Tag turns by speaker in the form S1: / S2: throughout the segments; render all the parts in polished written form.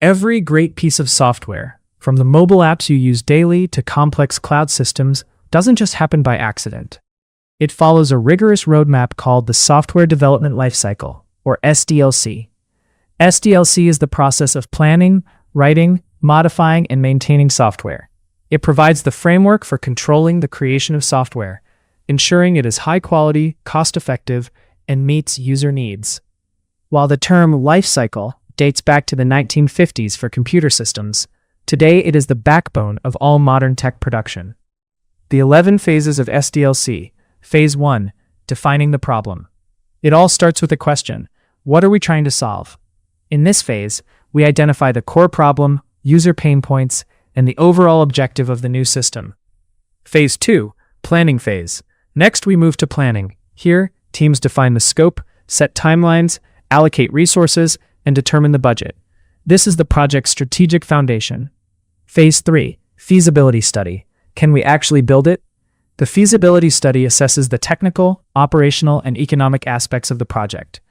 S1: Every great piece of software, from the mobile apps you use daily to complex cloud systems, doesn't just happen by accident. It follows a rigorous roadmap called the Software Development Lifecycle, or SDLC. SDLC is the process of planning, writing, modifying, and maintaining software. It provides the framework for controlling the creation of software, ensuring it is high quality, cost-effective, and meets user needs. While the term lifecycle dates back to the 1950s for computer systems, today it is the backbone of all modern tech production. The 11 phases of SDLC. Phase 1. Defining the problem. It all starts with a question: what are we trying to solve? In this phase, we identify the core problem, user pain points, and the overall objective of the new system. Phase 2. Planning phase. Next, we move to planning. Here, teams define the scope, set timelines, allocate resources, and determine the budget. This is the project's strategic foundation. Phase 3. Feasibility study. Can we actually build it? The feasibility study assesses the technical, operational, and economic aspects of the project.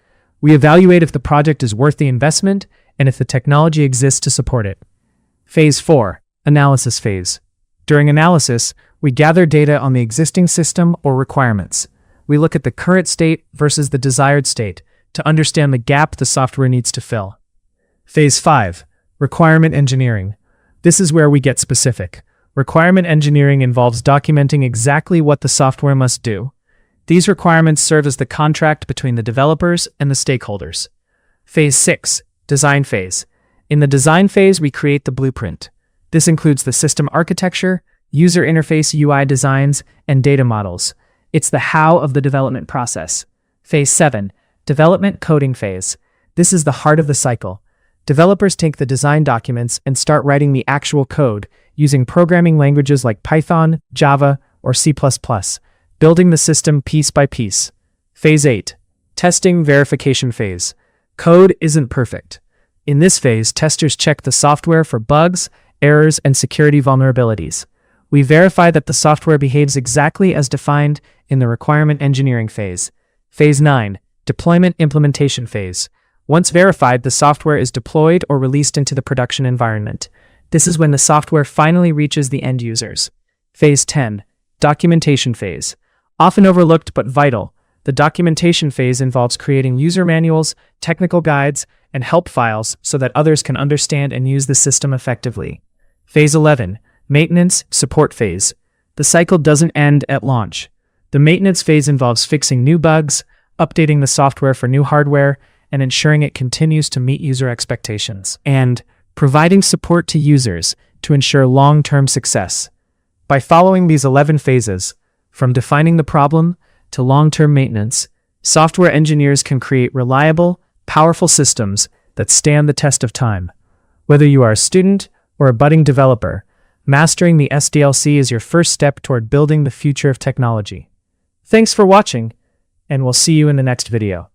S1: We evaluate if the project is worth the investment and if the technology exists to support it. Phase 4. Analysis phase. During analysis, we gather data on the existing system or requirements. We look at the current state versus the desired state to understand the gap the software needs to fill. Phase 5. Requirement engineering. This is where we get specific. Requirement engineering involves documenting exactly what the software must do. These requirements serve as the contract between the developers and the stakeholders. Phase 6. Design phase. In the design phase, we create the blueprint. This includes the system architecture, user interface UI designs, and data models. It's the how of the development process. Phase 7. Development coding phase. This is the heart of the cycle. Developers take the design documents and start writing the actual code using programming languages like Python, Java, or C++, building the system piece by piece. Phase 8. Testing verification phase. Code isn't perfect. In this phase, testers check the software for bugs, errors, and security vulnerabilities. We verify that the software behaves exactly as defined in the requirement engineering phase. Phase 9. Deployment implementation phase. Once verified, the software is deployed or released into the production environment. This is when the software finally reaches the end users. Phase 10. Documentation phase. Often overlooked but vital, the documentation phase involves creating user manuals, technical guides, and help files so that others can understand and use the system effectively. Phase 11. Maintenance support phase. The cycle doesn't end at launch. The maintenance phase involves fixing new bugs, updating the software for new hardware, and ensuring it continues to meet user expectations, and providing support to users to ensure long-term success. By following these 11 phases, from defining the problem to long-term maintenance, software engineers can create reliable, powerful systems that stand the test of time. Whether you are a student or a budding developer, mastering the SDLC is your first step toward building the future of technology. Thanks for watching, and we'll see you in the next video.